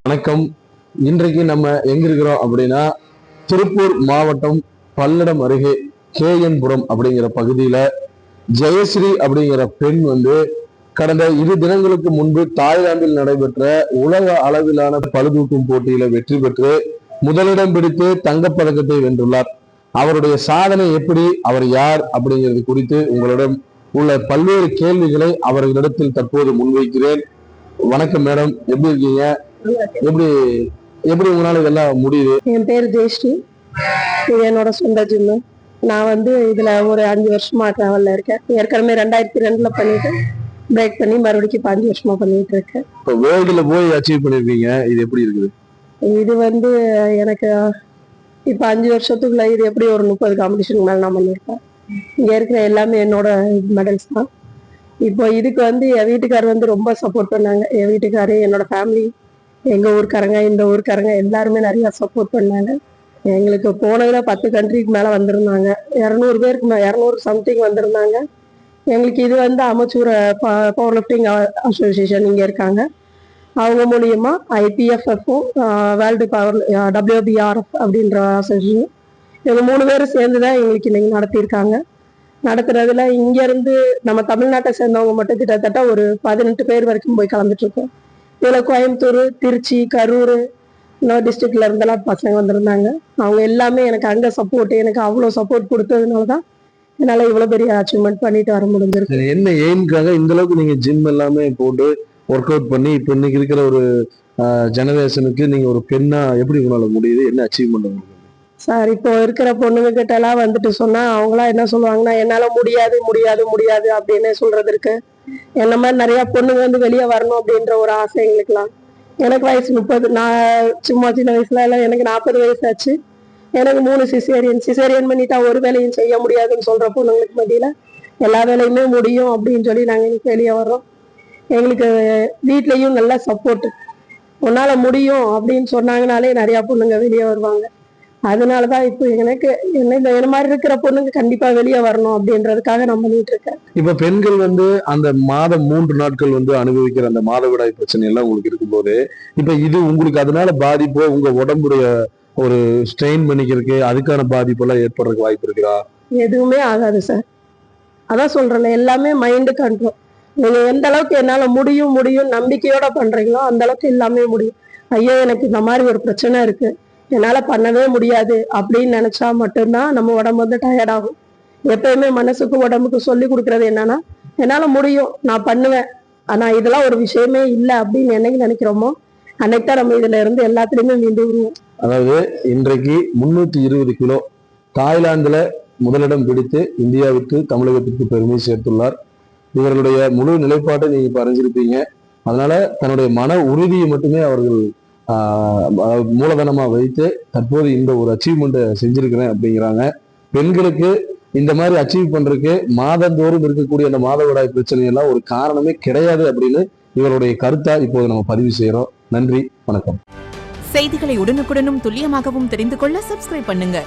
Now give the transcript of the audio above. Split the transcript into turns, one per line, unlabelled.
வணக்கம். இன்றைக்கு நம்ம எங்க இருக்கிறோம் அப்படின்னா, திருப்பூர் மாவட்டம் பல்லடம் அருகே கேஎன்புரம் அப்படிங்கிற பகுதியில ஜெயஸ்ரீ அப்படிங்கிற பெண் கடந்த 2 தினங்களுக்கு முன்பு தாய்லாந்தில் நடைபெற்ற உலக அளவிலான பளுதூக்கும் போட்டியில வெற்றி பெற்று முதலிடம் பிடித்து தங்கப்பதக்கத்தை வென்றுள்ளார். அவருடைய சாதனை எப்படி, அவர் யார் அப்படிங்கிறது குறித்து உங்களிடம் உள்ள பல்வேறு கேள்விகளை அவர்களிடத்தில் தற்போது முன்வைக்கிறேன். வணக்கம் மேடம், எப்படி இருக்கீங்க? எப்படி எப்படி உங்களால இதெல்லாம் முடியுது?
என் பேர் ஜெயஸ்ரீ, இது என்னோட சொந்த ஜிம்மு. நான் இதுல ஒரு 5 வருஷமா டிராவல்ல இருக்கேன். ஏற்கனவே 2002 பண்ணிட்டு பிரேக் பண்ணி மறுபடியும் 5 வருஷமா பண்ணிட்டு இருக்கேன்.
இப்போ வேர்ல்டுல போய் அச்சீவ் பண்ணிருக்கீங்க, இது எப்படி இருக்குது?
இது எனக்கு இப்ப 5 வருஷத்துக்குள்ள இது எப்படி ஒரு 30 காம்படிஷன் மேல நான் பண்ணியிருக்கேன். இங்க இருக்கிற எல்லாமே என்னோட மெடல்ஸ் தான். இப்போ இதுக்கு என் வீட்டுக்காரர் ரொம்ப சப்போர்ட் பண்ணாங்க. என் வீட்டுக்காரு, என்னோட ஃபேமிலி, எங்க ஊருக்காரங்க, இந்த ஊருக்காரங்க எல்லாருமே நிறைய சப்போர்ட் பண்ணாங்க. எங்களுக்கு போனதுல 10 கண்ட்ரிக்கு மேல வந்திருந்தாங்க. 200 பேருக்கு 200 சம்திங் வந்திருந்தாங்க. எங்களுக்கு இது அமெச்சூர் பவர் லிஃப்டிங் அசோசியேஷன் இங்க இருக்காங்க. அவங்க மூலியமா IPFF வேர்ல்டு பவர் WBRF அப்படின்ற அசோசியேஷன், இவங்க 3 பேரும் சேர்ந்துதான் எங்களுக்கு இன்னைக்கு நடத்தியிருக்காங்க. நடத்துறதுல இங்க இருந்து நம்ம தமிழ்நாட்டை சேர்ந்தவங்க மட்டும் கிட்டத்தட்ட ஒரு 18 பேர் வரைக்கும் போய் கலந்துட்டு இருக்கோம். இதுல கோயம்புத்தூர், திருச்சி, கரூர், இன்னொரு டிஸ்ட்ரிக்ட்ல இருந்தெல்லாம் பசங்க வந்திருந்தாங்க. அவங்க எல்லாமே எனக்கு அங்க சப்போர்ட், எனக்கு அவ்வளவு சப்போர்ட் கொடுத்ததுனாலதான் என்னால இவ்வளவு பெரிய அச்சீவ்மெண்ட் பண்ணிட்டு வர முடிஞ்சிருக்கு.
என்ன எய்ம்காக இந்த அளவுக்கு நீங்க ஜிம் எல்லாமே போட்டு ஒர்க் அவுட் பண்ணி இப்ப இன்னைக்கு இருக்கிற ஒரு ஜெனரேஷனுக்கு நீங்க ஒரு பெண்ணா எப்படி உங்களால முடியுது? என்ன அச்சீவ்மெண்ட்
சார்? இப்போ இருக்கிற பொண்ணுங்க கிட்ட எல்லாம் சொன்னா அவங்களா என்ன சொல்லுவாங்கன்னா, என்னால முடியாது முடியாது முடியாது அப்படின்னு சொல்றது இருக்கு. என்ன மாதிரி நிறைய பொண்ணுங்க வெளியே வரணும் அப்படின்ற ஒரு ஆசை எங்களுக்குலாம். எனக்கு வயசு 30. நான் சும்மா சின்ன வயசுல எல்லாம் எனக்கு 40 வயசு ஆச்சு. எனக்கு 3 சிசேரியன் பண்ணிட்டா ஒரு வேலையும் செய்ய முடியாதுன்னு சொல்ற பொண்ணுங்களுக்கு மத்தியில எல்லா வேலையுமே முடியும் அப்படின்னு சொல்லி நாங்க இன்னைக்கு வெளியே வர்றோம். எங்களுக்கு வீட்லயும் நல்ல சப்போர்ட். உன்னால முடியும் அப்படின்னு சொன்னாங்கனாலே நிறைய பொண்ணுங்க வெளியே வருவாங்க. அதனாலதான் இப்போ எனக்கு என்ன மாதிரி இருக்கிற பொண்ணுங்க கண்டிப்பா வெளியே வரணும் அப்படின்றதுக்காக நான் பண்ணிட்டு இருக்கேன்.
இப்ப பெண்கள் அந்த மாதம் 3 நாட்கள் அனுபவிக்கிற அந்த மாதவிடாய் பிரச்சனை எல்லாம் உங்களுக்கு இருக்கும்போது, இப்ப இது உங்களுக்கு அதனால பாதிப்போ, உங்க உடம்புடைய ஒரு ஸ்ட்ரெயின் பண்ணிக்கிறதுக்கு அதுக்கான பாதிப்பு எல்லாம் ஏற்படுறதுக்கு வாய்ப்பு இருக்குதா?
எதுவுமே ஆகாது சார். அதான் சொல்றேன், எல்லாமே மைண்ட் கண்ட்ரோல். நீங்க எந்த அளவுக்கு என்னால முடியும் முடியும் நம்பிக்கையோட பண்றீங்களோ அந்த அளவுக்கு எல்லாமே முடியும். ஐயோ எனக்கு இந்த மாதிரி ஒரு பிரச்சனை இருக்கு, என்னால பண்ணவே முடியாது அப்படின்னு நினைச்சா மட்டும்தான் நம்ம உடம்பு டயர்ட் ஆகும். எப்பயுமே மனசுக்கு உடம்புக்கு சொல்லி கொடுக்கறது என்னன்னா, என்னால முடியும், நான் பண்ணுவேன், ஆனா இதெல்லாம் ஒரு விஷயமே இல்லை அப்படின்னு என்னைக்கு நினைக்கிறோமோ அன்னைக்கு தான் நம்ம இதுல இருந்து எல்லாத்துலயுமே மீண்டு வருவோம்.
அதாவது இன்றைக்கு 320 கிலோ தாய்லாந்துல முதலிடம் பிடித்து இந்தியாவிற்கு, தமிழகத்திற்கு பெருமை சேர்த்துள்ளார். இவர்களுடைய முழு நிலைப்பாட்டை நீங்க அறிஞ்சிருப்பீங்க. அதனால தன்னுடைய மன உறுதியை மட்டுமே அவர்கள் மூலதனமா வைத்து தற்போது இந்த ஒரு அச்சீவ்மெண்ட்டை செஞ்சிருக்கிறேன் அப்படிங்கிறாங்க. பெண்களுக்கு இந்த மாதிரி அச்சீவ் பண்றதுக்கு மாதந்தோறும் இருக்கக்கூடிய அந்த மாதவிடாய் பிரச்சனையெல்லாம் ஒரு காரணமே கிடையாது அப்படின்னு இவருடைய கருத்தா இப்போது நம்ம பதிவு செய்யறோம். நன்றி, வணக்கம்.
செய்திகளை உடனுக்குடனும் துல்லியமாகவும் தெரிந்து கொள்ள சப்ஸ்கிரைப் பண்ணுங்க.